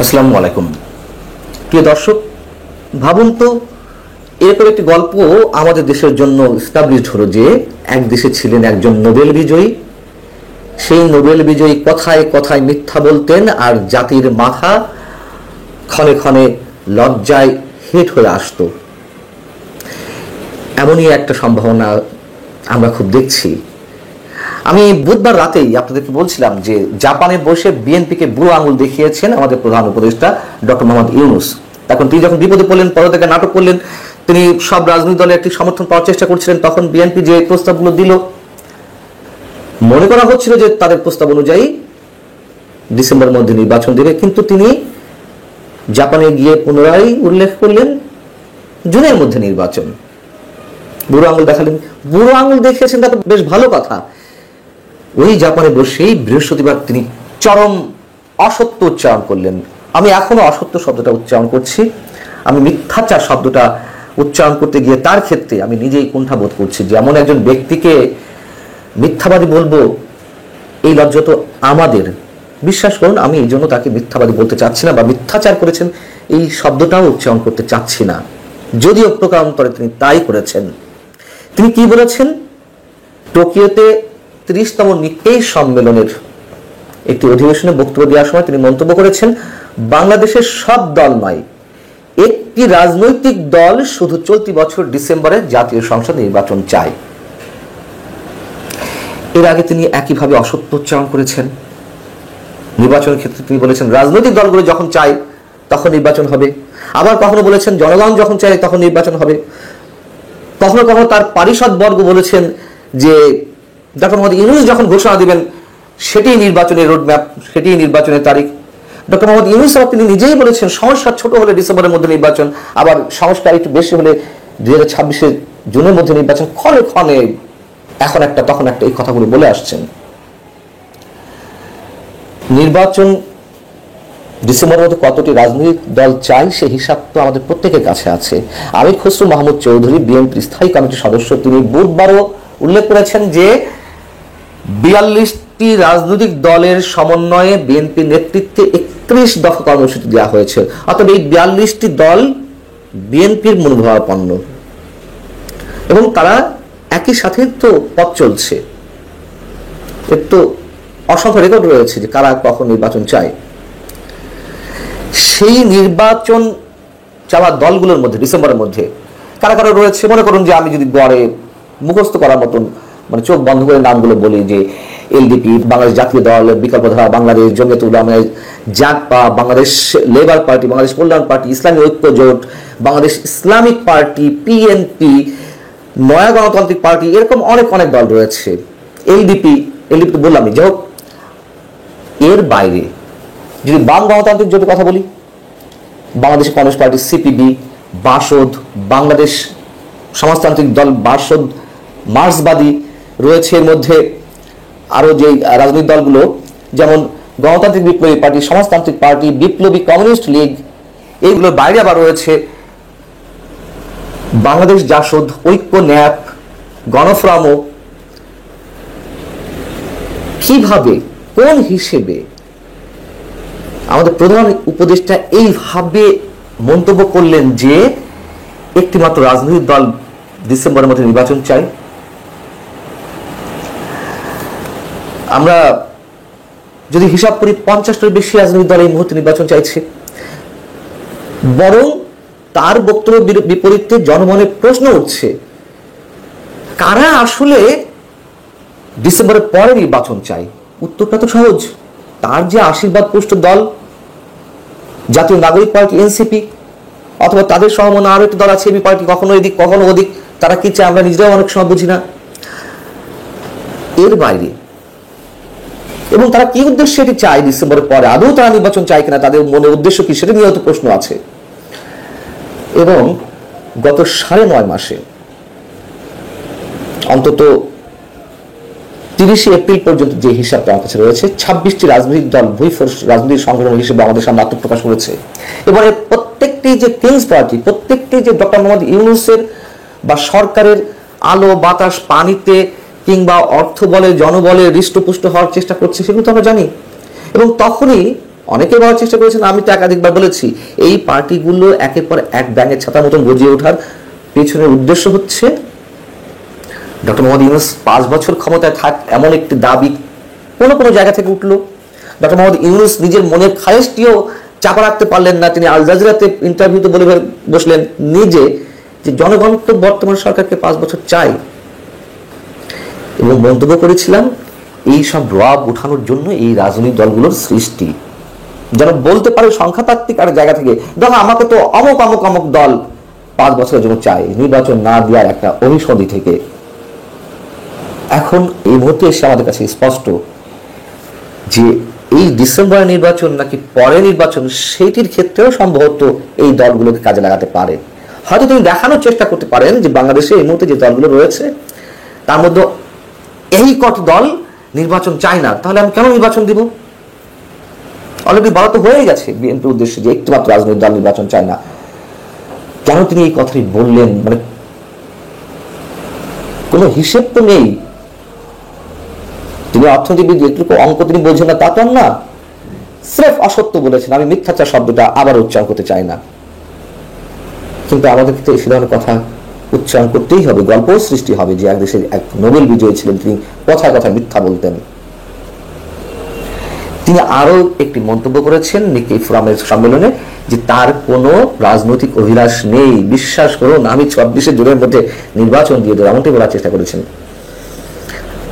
আসসালামু আলাইকুম প্রিয় দর্শক, ভাবুন তো এরপর একটি গল্প আমাদের দেশের জন্য এস্টাবলিশড হলো যে এক দেশে ছিলেন একজন নোবেল বিজয়ী। সেই নোবেল বিজয়ী কথায় কথায় মিথ্যা বলতেন আর জাতির মাথা ক্ষণে ক্ষণে লজ্জায় হেট হয়ে আসতো। এমনই একটা সম্ভাবনা আমরা খুব দেখছি। আমি বুধবার রাতেই আপনাদেরকে বলছিলাম যে জাপানে বসে বিএনপিকে বুড়ো আঙুল দেখিয়েছেন আমাদের প্রধান উপদেষ্টা ডক্টর মোহাম্মদ ইউনূস। তখন তিনি যখন বিপদে পড়লেন, পর থেকে নাটক করলেন, তিনি সব রাজনৈতিক দলের একটি সমর্থন পাওয়ার চেষ্টা করছিলেন। তখন বিএনপি যে প্রস্তাবগুলো দিল, মনে করা হচ্ছিল যে তাদের প্রস্তাব অনুযায়ী ডিসেম্বরের মধ্যে নির্বাচন দেবে, কিন্তু তিনি জাপানে গিয়ে পুনরায় উল্লেখ করলেন জুনের মধ্যে নির্বাচন। বুড়ো আঙুল দেখালেন, বুড়ো আঙুল দেখিয়েছেন, তা তো বেশ ভালো কথা। ওই জাপানে বসেই বৃহস্পতিবার তিনি চরম অসত্য উচ্চারণ করলেন। আমি এখনো অসত্য শব্দটা উচ্চারণ করছি, আমি মিথ্যাচার শব্দটা উচ্চারণ করতে গিয়ে তার ক্ষেত্রে আমি নিজেই কুণ্ঠাবোধ করছি। যেমন একজন ব্যক্তিকে মিথ্যাবাদী বলবো, এই লজ্জা তো আমাদের। বিশ্বাস করুন, আমি এই জন্য তাকে মিথ্যাবাদী বলতে চাচ্ছি না, বা মিথ্যাচার করেছেন এই শব্দটাও উচ্চারণ করতে চাচ্ছি না, যদিও প্রকারান্তরে তিনি তাই করেছেন। তিনি কি বলেছেন? টোকিওতে 30তম নিক্কেই সম্মেলনের একটি অধিবেশনে বক্তব্য দেওয়ার সময় তিনি মন্তব্য করেছেন, বাংলাদেশের সব দল নয়, একটি রাজনৈতিক দল শুধু চলতি বছর ডিসেম্বরে জাতীয় সংসদ নির্বাচন চায়। এর আগে তিনি একইভাবে অসত্য উচ্চারণ করেছেন। নির্বাচনের ক্ষেত্রে তিনি বলেছেন রাজনৈতিক দলগুলো যখন চায় তখন নির্বাচন হবে। আবার কখনো বলেছেন জনগণ যখন চায় তখন নির্বাচন হবে। কখনো কখনো তার পারিষদ বর্গ বলেছেন যে ডক্টর মোহাম্মদ ইউনূস যখন ঘোষণা দিবেন সেটি নির্বাচনের রোডম্যাপ, সেটি নির্বাচনের তারিখ। ডক্টর মোহাম্মদ ইউনূস তিনি নিজেই বলেছেন সংস্কার ছোট হলে ডিসেম্বরের মধ্যে নির্বাচন, আবার সংস্কার একটু বেশি হলে 2026 জুনের মধ্যে নির্বাচন। ক্ষণে ক্ষণে এখন একটা তখন একটা এই কথাগুলো বলে আসছেন। নির্বাচন ডিসেম্বরের মধ্যে কতটি রাজনৈতিক দল চাই সে হিসাব তো আমাদের প্রত্যেকের কাছে আছে। আমির খসরু মাহমুদ চৌধুরী, বিএনপির স্থায়ী কমিটির সদস্য, তিনি বুধবারও উল্লেখ করেছেন যে 42টি রাজনৈতিক দলের সমন্বয়ে বিএনপি নেতৃত্বে 31 দফা কর্মসূচি দেওয়া হয়েছে। অর্থাৎ এই 42টি দল বিএনপির মনোভাবাপন্ন এবং তারা একই সাথে তো পথ চলছে। এর তো অসংখ্য রেকর্ড রয়েছে যে কারা কখন নির্বাচন চায়। সেই নির্বাচন চাওয়া দলগুলোর মধ্যে ডিসেম্বরের মধ্যে কারা কারা রয়েছে মনে করুন যে আমি যদি গড়ে মুখস্থ করার মতন মানে চোখ বন্ধ করে নামগুলো বলি, যে এলডিপি, বাংলাদেশ জাতীয় দল, বিকল্পধারা, বাংলাদেশ জমিয়ত উলামা, জাগপা, বাংলাদেশ লেবার পার্টি, বাংলাদেশ কল্যাণ পার্টি, ইসলামী ঐক্য জোট, বাংলাদেশ ইসলামিক পার্টি, পিএনপি, নয়া গণতান্ত্রিক পার্টি, এরকম অনেক অনেক দল রয়েছে। এলডিপি তো বললামই। যাই হোক, এর বাইরে যদি বাম গণতান্ত্রিক জোটের কথা বলি, Bangladesh communist party, CPB, Basad, Bangladesh সমাজতান্ত্রিক দল বাসদ, মার্ক্সবাদী রয়েছে। এর মধ্যে আরো যে রাজনৈতিক দলগুলো যেমন গণতান্ত্রিক বিপ্লবী পার্টি, সমাজতান্ত্রিক পার্টি, বিপ্লবী কমিউনিস্ট লীগ, এইগুলোর বাইরে আবার রয়েছে বাংলাদেশ জাসদ, ঐক্য, ন্যাপ, গণফোরামও। কিভাবে, কোন হিসেবে আমাদের প্রধান উপদেষ্টা এইভাবে মন্তব্য করলেন যে একটি মাত্র রাজনৈতিক দল ডিসেম্বরের মধ্যে নির্বাচন চাই? আমরা যদি হিসাব করি 50টার বেশি রাজনৈতিক দল এই মুহূর্তে নির্বাচন চাইছে। বরং তার বক্তব্যের বিপরীতে জনমনে প্রশ্ন উঠছে, কারা আসলে ডিসেম্বরের পরে নির্বাচন চাই? উত্তরটা তো সহজ, তার যে আশীর্বাদ পুষ্ট দল জাতীয় নাগরিক পার্টি এনসিপি, অথবা তাদের সহমনা আরো একটি দল আছে এবি পার্টি, কখনো এদিক কখনো ওদিক, তারা কি চায় আমরা নিজেরাও অনেক সময় বুঝি না। এর বাইরে এবং তারা কি উদ্দেশ্যে এটি চায় ডিসেম্বরের পরে, আদৌ তারা নির্বাচন চায় কিনা, তাদের মনে উদ্দেশ্য কি সেটা নিয়েও তো প্রশ্ন আছে। এবং গত 9.5 মাসে অন্তত 30 এপ্রিল পর্যন্ত যে হিসাবটা আমার কাছে রয়েছে, 26টি রাজনৈতিক দল ভূফোর্স রাজনৈতিক সংগঠন হিসেবে আমাদের সামনে আত্মপ্রকাশ করেছে। এবং এর প্রত্যেকটি যে কিংস পার্টি, প্রত্যেকটি যে ডক্টর মোহাম্মদ ইউনূসের বা সরকারের আলো বাতাস পানিতে কিংবা অর্থ বলে জনবলে হৃষ্টপুষ্ট হওয়ার চেষ্টা করছে, সেগুলো তো আমরা জানি। এবং তখনই অনেকে বলার চেষ্টা করেছেন, আমি তো একাধিকবার বলেছি, এই পার্টিগুলো একের পর এক ব্যাঙের ছাতার মতন গজিয়ে ওঠার পেছনের উদ্দেশ্য হচ্ছে ডক্টর মোহাম্মদ ইউনূস 5 বছর ক্ষমতায় থাক এমন একটি দাবি কোনো কোনো জায়গা থেকে উঠলো। ডক্টর মোহাম্মদ ইউনূস নিজের মনের খায়েশটিও চাপা রাখতে পারলেন না, তিনি আল জাজিরাতে ইন্টারভিউতে বলে বসলেন নিজে যে জনগণ তো বর্তমান সরকারকে 5 বছর চাই, এবং মন্তব্য করেছিলাম এই সব রব উঠানোর জন্য এই রাজনৈতিক দলগুলোর সৃষ্টি, যেন বলতে পারে সংখ্যাতাত্ত্বিক আর জায়গা থেকে, দেখো আমাকে তো অমুক অমুক অমুক দল 5 বছরের জন্য চাই, নির্বাচন না দেওয়ার একটা অভিসন্ধি থেকে। এখন এই মুহূর্তে এসে আমাদের কাছে স্পষ্ট যে এই ডিসেম্বরের নির্বাচন নাকি পরে নির্বাচন, সেইটির ক্ষেত্রেও সম্ভবত এই দলগুলোকে কাজে লাগাতে পারে। হয়তো তিনি দেখানোর চেষ্টা করতে পারেন যে বাংলাদেশে এই মুহূর্তে যে দলগুলো রয়েছে তার মধ্যে এই কটি দল নির্বাচন চায় না, তাহলে আমি কেন নির্বাচন দিব? অলরেডি বলা তো হয়ে গেছে বিএনপির উদ্দেশ্যে যে একটি মাত্র রাজনৈতিক দল নির্বাচন চায় না। কেন তিনি এই কথাই বললেন? মানে কোনো হিসেব তো নেই। তিনি অর্থনীতিবিদ, একটু অঙ্ক তিনি বোঝেন না তা তো না, স্রেফ অসত্য বলেছেন। আমি মিথ্যাচার শব্দটা আবার উচ্চারণ করতে চাই না, কিন্তু আমাদের ক্ষেত্রে সে ধরনের কথা উচ্চারণ করতেই হবে। গল্প সৃষ্টি হবে যে এক দেশের এক নোবেল বিজয়ী ছিলেন, তিনি কথায় কথায় মিথ্যা বলতেন। তিনি আরো একটি মন্তব্য করেছেন নিক্কেই ফোরামের সম্মেলনে যে তার কোনো রাজনৈতিক অভিলাষ নেই, বিশ্বাস করুন আমি 26 জুনের মধ্যে নির্বাচন দিয়ে দেবো, এমনটাই বলার চেষ্টা করেছেন।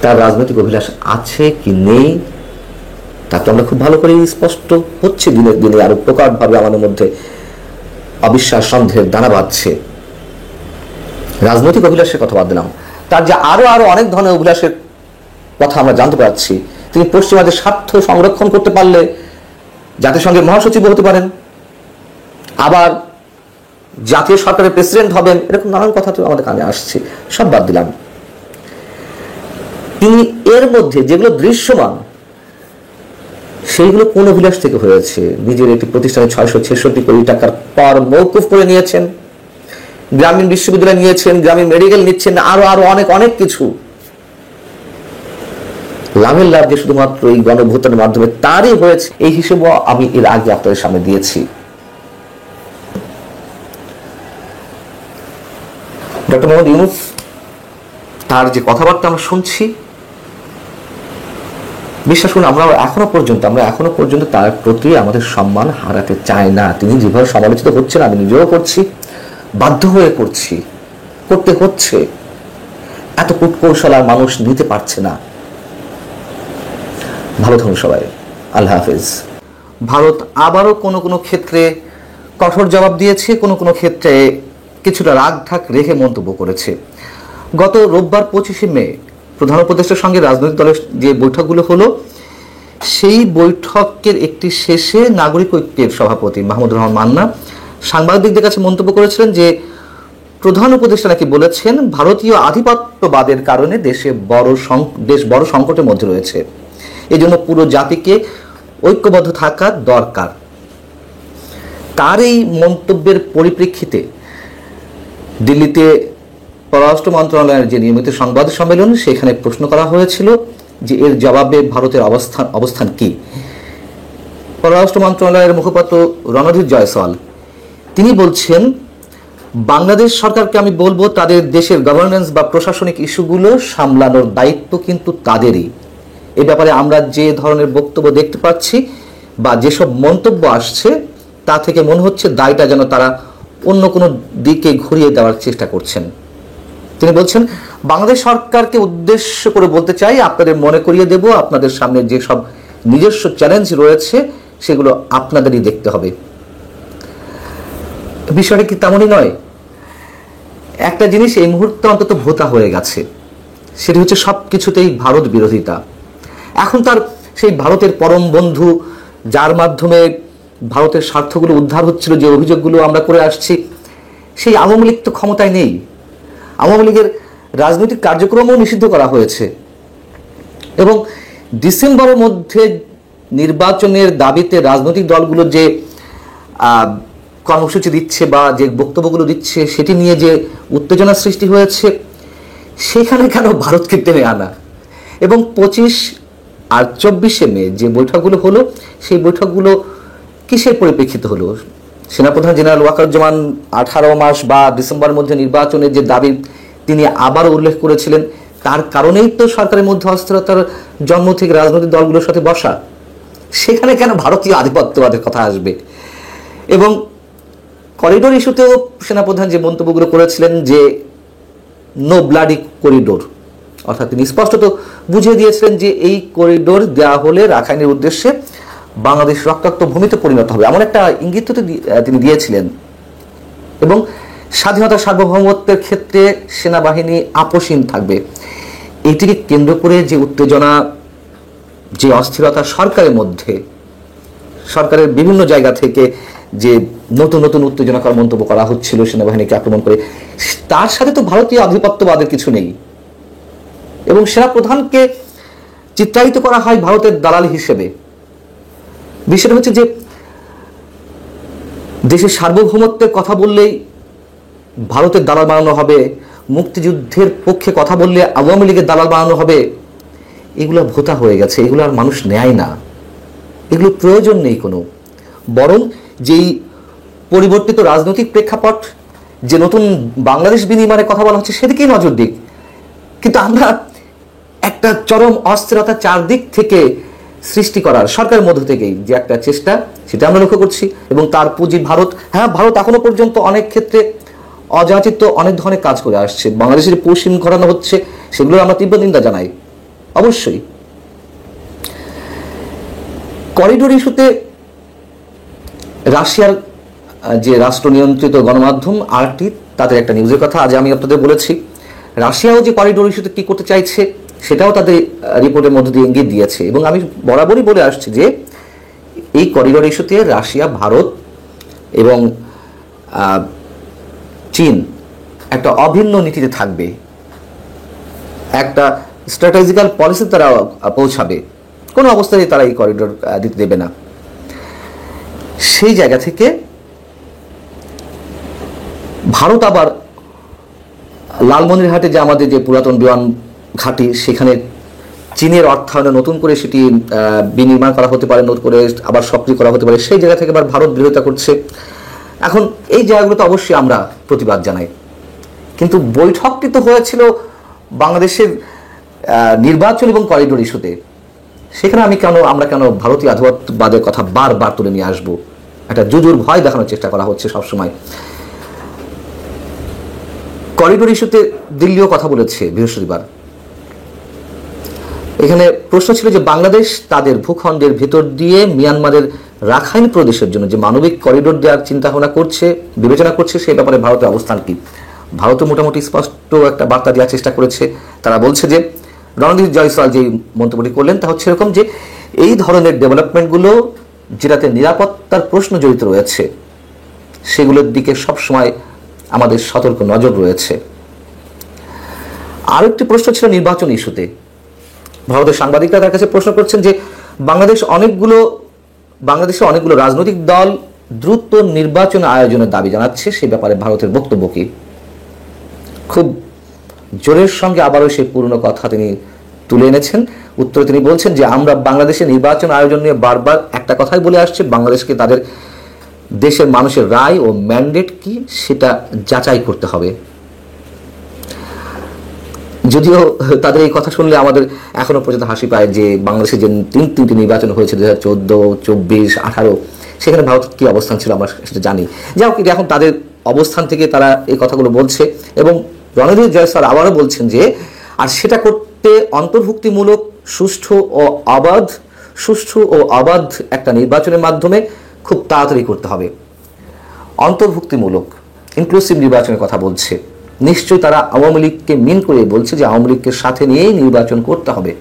তার রাজনৈতিক অভিলাষ আছে কি নেই তা তো আমরা খুব ভালো করে স্পষ্ট হচ্ছে, দিনে দিনে আরো প্রকটভাবে আমাদের মধ্যে অবিশ্বাস সন্দেহের দানা বাঁধছে। রাজনৈতিক অভিলাষের কথা বাদ দিলাম, তার যে আরো আরো অনেক ধরনের অভিলাষের কথা আমরা জানতে পারছি। তিনি পশ্চিমাদের স্বার্থ সংরক্ষণ করতে পারলে জাতিসংঘের মহাসচিব হতে পারেন, আবার জাতীয় সরকারের প্রেসিডেন্ট হবেন, এরকম নানান কথা তো আমাদের কানে আসছে। সব বাদ দিলাম, তিনি এর মধ্যে যেগুলো দৃশ্যমান সেইগুলো কোন অভিলাষ থেকে হয়েছে? নিজের একটি প্রতিষ্ঠানে 666 কোটি টাকার কর মওকুফ করে নিয়েছেন, গ্রামীণ বিশ্ববিদ্যালয় নিয়েছেন, গ্রামীণ মেডিকেল নিচ্ছেন, আরো আরো অনেক অনেক কিছু। লাভের লাভ যে শুধুমাত্র এই গণভোটের মাধ্যমে তারই হয়েছে, এই হিসেবেও আমি এর আগে আপনাদের সামনে দিয়েছি। ডক্টর মোহাম্মদ ইউনূস তার যে কথাবার্তা আমরা শুনছি, বিশ্বাস করুন আমরা এখনো পর্যন্ত তার প্রতি আমাদের সম্মান হারাতে চাই না। তিনি যেভাবে সমালোচিত হচ্ছেন, আমি নিজেও করছি, বাধ্য হয়ে করতে হচ্ছে। এত কূটকৌশল আর মানুষ নিতে পারছে না। ভালো থাকুন সবাই, আল্লাহ হাফেজ। ভারত আবারও কোনো কোনো ক্ষেত্রে কঠোর জবাব দিয়েছে, কোনো কোনো ক্ষেত্রে কিছুটা রাগঢাক রেখে মন্তব্য করেছে। গত রোববার 25শে মে প্রধান উপদেষ্টার সঙ্গে রাজনৈতিক দলের যে বৈঠকগুলো হলো, সেই বৈঠকের একটি শেষে নাগরিক ঐক্যের সভাপতি মাহমুদুর রহমান মান্না সাংবাদিকদের কাছে মন্তব্য করেছিলেন যে প্রধান উপদেষ্টা নাকি বলেছেন ভারতীয় আধিপত্যবাদের কারণে দেশ বড় সংকটের মধ্যে রয়েছে, এই জন্য পুরো জাতিকে ঐক্যবদ্ধ থাকা দরকার। তার এই মন্তব্যের পরিপ্রেক্ষিতে দিল্লিতে পররাষ্ট্র মন্ত্রণালয়ের যে নিয়মিত সংবাদ সম্মেলন, সেখানে প্রশ্ন করা হয়েছিল যে এর জবাবে ভারতের অবস্থান কি। পররাষ্ট্র মন্ত্রণালয়ের মুখপাত্র রণধীর জয়সওয়াল তিনি বলছেন, বাংলাদেশ সরকারকে আমি বলবো তাদের দেশের গভর্নেন্স বা প্রশাসনিক ইস্যুগুলো সামলানোর দায়িত্ব কিন্তু তাদেরই। এ ব্যাপারে আমরা যে ধরনের বক্তব্য দেখতে পাচ্ছি বা যেসব মন্তব্য আসছে, তা থেকে মনে হচ্ছে দায়টা যেন তারা অন্য কোনো দিকে ঘুরিয়ে দেওয়ার চেষ্টা করছেন। তিনি বলছেন, বাংলাদেশ সরকারকে উদ্দেশ্য করে বলতে চাই, আপনাদের মনে করিয়ে দেব আপনাদের সামনে যে সব নিজস্ব চ্যালেঞ্জ রয়েছে সেগুলো আপনাদেরই দেখতে হবে। বিষয়টা কি তেমনই নয়? একটা জিনিস এই মুহূর্তে অন্তত ভোতা হয়ে গেছে, সেটি হচ্ছে সব কিছুতেই ভারত বিরোধিতা। এখন তার সেই ভারতের পরম বন্ধু, যার মাধ্যমে ভারতের স্বার্থগুলো উদ্ধার হচ্ছিল, যে অভিযোগগুলো আমরা করে আসছি, সেই আওয়ামী লীগ তো ক্ষমতায় নেই। আওয়ামী লীগের রাজনৈতিক কার্যক্রমও নিষিদ্ধ করা হয়েছে এবং ডিসেম্বরের মধ্যে নির্বাচনের দাবিতে রাজনৈতিক দলগুলো যে কর্মসূচি দিচ্ছে বা যে বক্তব্যগুলো দিচ্ছে, সেটি নিয়ে যে উত্তেজনা সৃষ্টি হয়েছে, সেখানে কেন ভারতকে টেনে আনা? এবং 25 আর 24শে মে যে বৈঠকগুলো হলো সেই বৈঠকগুলো কিসের পরিপ্রেক্ষিতে হলো? সেনাপ্রধান জেনারেল ওয়াকারুজ্জামান 18 মাস বা ডিসেম্বরের মধ্যে নির্বাচনের যে দাবি তিনি আবার উল্লেখ করেছিলেন, তার কারণেই তো সরকারের মধ্যে অস্থিরতার জন্ম থেকে রাজনৈতিক দলগুলোর সাথে বসা। সেখানে কেন ভারতীয় আধিপত্যবাদের কথা আসবে? এবং করিডোর ইস্যুতেও সেনাপ্রধান যে মন্তব্যগুলো করেছিলেন যে নো ব্লাডি করিডোর, অর্থাৎ তিনি স্পষ্টত বুঝিয়ে দিয়েছিলেন যে এই করিডোর দেওয়া হলে রাখাইনের উদ্দেশ্যে বাংলাদেশ রক্তাক্ত ভূমিতে পরিণত হবে, এমন একটা ইঙ্গিত তিনি দিয়েছিলেন। এবং স্বাধীনতা সার্বভৌমত্বের ক্ষেত্রে সেনাবাহিনী আপোষহীন থাকবে। এটিকে কেন্দ্র করে যে উত্তেজনা, যে অস্থিরতা সরকারের মধ্যে, সরকারের বিভিন্ন জায়গা থেকে যে নতুন নতুন উত্তেজনাকর মন্তব্য করা হচ্ছিল সেনাবাহিনীকে আক্রমণ করে, তার সাথে তো ভারতীয় আধিপত্যবাদের কিছু নেই। এবং সেনাপ্রধানকে চিত্রায়িত করা হয় ভারতের দালাল হিসেবে। বিষয়টা হচ্ছে যে দেশের সার্বভৌমত্বের কথা বললেই ভারতের দালাল বানানো হবে, মুক্তিযুদ্ধের পক্ষে কথা বললে আওয়ামী লীগের দালাল বানানো হবে। এগুলো ভোতা হয়ে গেছে, এগুলো আর মানুষ নেয় না, এগুলো প্রয়োজন নেই কোনো। বরং যেই পরিবর্তিত রাজনৈতিক প্রেক্ষাপট, যে নতুন বাংলাদেশ বিনির্মাণের কথা বলা হচ্ছে, সেদিকেই নজর দিক। কিন্তু আমরা একটা চরম অস্থিরতা চারদিক থেকে সৃষ্টি করার সরকারের মধ্য থেকেই যে একটা চেষ্টা, সেটা আমরা লক্ষ্য করছি। এবং তার পুঁজি ভারত। হ্যাঁ, ভারত এখনো পর্যন্ত অনেক ক্ষেত্রে অযাচিত অনেক ধরনের কাজ করে আসছে, বাংলাদেশের পশ্চিম ঘটানো হচ্ছে, সেগুলো আমরা তীব্র নিন্দা জানাই অবশ্যই। করিডোর ইস্যুতে রাশিয়ার যে রাষ্ট্র নিয়ন্ত্রিত গণমাধ্যম আরটি, তাদের একটা নিউজের কথা আজ আমি আপনাদের বলেছি। রাশিয়াও যে করিডোর ইস্যুতে কি করতে চাইছে সেটাও তাদের রিপোর্টের মধ্যে দিয়ে ইঙ্গিত দিয়েছে। এবং আমি বরাবরই বলে আসছি যে এই করিডোর ইস্যুতে রাশিয়া, ভারত এবং চীন একটা অভিন্ন নীতিতে থাকবে, একটা স্ট্র্যাটেজিক্যাল পলিসিতে তারা পৌঁছাবে, কোনো অবস্থায় তারা এই করিডোর দিতে দেবে না। সেই জায়গা থেকে ভারত আবার লালমনিরহাটে যে আমাদের যে পুরাতন বিমান ঘাঁটি, সেখানে চীনের অর্থায়নে নতুন করে সেটি বিনির্মাণ করা হতে পারে, নতুন করে আবার সক্রিয় করা হতে পারে, সেই জায়গা থেকে আবার ভারত বিরোধিতা করছে। এখন এই জায়গাগুলোতে অবশ্যই আমরা প্রতিবাদ জানাই। কিন্তু বৈঠকটি তো হয়েছিল বাংলাদেশের নির্বাচন এবং করিডোর ইস্যুতে। সেখানে আমরা কেন ভারতীয় আধিপত্যবাদের কথা বারবার তুলে নিয়ে আসবো? একটা জুজুর ভয় দেখানোর চেষ্টা করা হচ্ছে সবসময়। করিডোর ইস্যুতে দিল্লিও কথা বলেছে বৃহস্পতিবার। এখানে প্রশ্ন ছিল যে বাংলাদেশ তাদের ভূখণ্ডের ভেতর দিয়ে মিয়ানমারের রাখাইন প্রদেশের জন্য যে মানবিক করিডোর দেওয়ার চিন্তা ভাবনা করছে, বিবেচনা করছে, সেই ব্যাপারে ভারতের অবস্থান কি? ভারত মোটামুটি স্পষ্ট একটা বার্তা দেওয়ার চেষ্টা করেছে। তারা বলছে যে রণদীপ জয়সওয়াল যে মন্তব্যটি করলেন তা হচ্ছে এরকম যে এই ধরনের ডেভেলপমেন্টগুলো যেটাতে নিরাপত্তার প্রশ্ন জড়িত রয়েছে, সেগুলোর দিকে সবসময় আমাদের সতর্ক নজর রয়েছে। আরও একটি প্রশ্ন ছিল নির্বাচন ইস্যুতে। ভারতের সাংবাদিকরা তার কাছে প্রশ্ন করছেন যে বাংলাদেশে অনেকগুলো রাজনৈতিক দল দ্রুত নির্বাচন আয়োজনের দাবি জানাচ্ছে, সে ব্যাপারে ভারতের বক্তব্য কি? খুব জোরের সঙ্গে আবারও সেই পুরনো কথা তিনি তুলে এনেছেন। উত্তরে তিনি বলছেন যে আমরা বাংলাদেশে নির্বাচন আয়োজন নিয়ে বারবার একটা কথাই বলে আসছে, বাংলাদেশকে তাদের দেশের মানুষের রায় ও ম্যান্ডেট কি সেটা যাচাই করতে হবে। যদিও তাদের এই কথা শুনলে আমাদের এখনো পর্যন্ত হাসি পায় যে বাংলাদেশে যে তিনটি নির্বাচন হয়েছে 2014, 24, 18, সেখানে ভারতের কি অবস্থান ছিল আমরা সেটা জানি। যাই হোক, এখন তাদের অবস্থান থেকে তারা এই কথাগুলো বলছে। এবং রণদীপ জয়সওয়াল আবারও বলছেন যে আর সেটা করতে অন্তর্ভুক্তিমূলক সুষ্ঠু ও অবাধ একটা নির্বাচনের মাধ্যমে খুব তাড়াতাড়ি করতে হবে। অন্তর্ভুক্তিমূলক ইনক্লুসিভ নির্বাচনের কথা বলছে। নিশ্চয়ই তারা আওয়ামী লীগকে মিন করে বলছে যে আওয়ামী লীগকে সাথে নিয়েই নির্বাচন করতে হবে।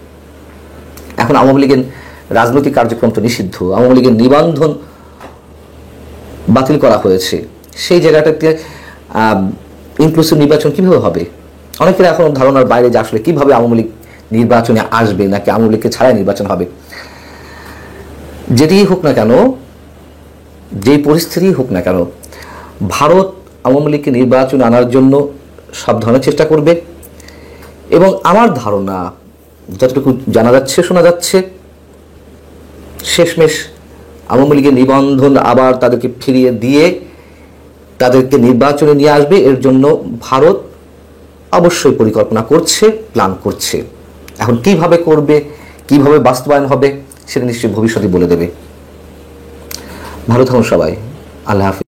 এখন আওয়ামী লীগের রাজনৈতিক কার্যক্রম তো নিষিদ্ধ, আওয়ামী লীগের নিবন্ধন বাতিল করা হয়েছে। সেই জায়গাটাতে ইনক্লুসিভ নির্বাচন কিভাবে হবে? অনেকের এখন ধারণার বাইরে যে আসলে কিভাবে আওয়ামী লীগ নির্বাচনে আসবে, নাকি আওয়ামী লীগকে ছাড়াই নির্বাচন হবে। যেটিই হোক না কেন, যেই পরিস্থিতি হোক না কেন, ভারত আওয়ামী লীগকে নির্বাচনে আনার জন্য সব ধরনের চেষ্টা করবে। এবং আমার ধারণা যতটুকু জানা যাচ্ছে, শোনা যাচ্ছে, শেষমেশ আওয়ামী লীগের নিবন্ধন আবার তাদেরকে ফিরিয়ে দিয়ে তাদেরকে নির্বাচনে নিয়ে আসবে, এর জন্য ভারত অবশ্যই পরিকল্পনা করছে, প্ল্যান করছে। এখন কিভাবে করবে, কিভাবে বাস্তবায়ন হবে, সেটা নিশ্চয়ই ভবিষ্যতে বলে দেবে। ভালো থাকুন সবাই। আল্লাহ হাফিজ।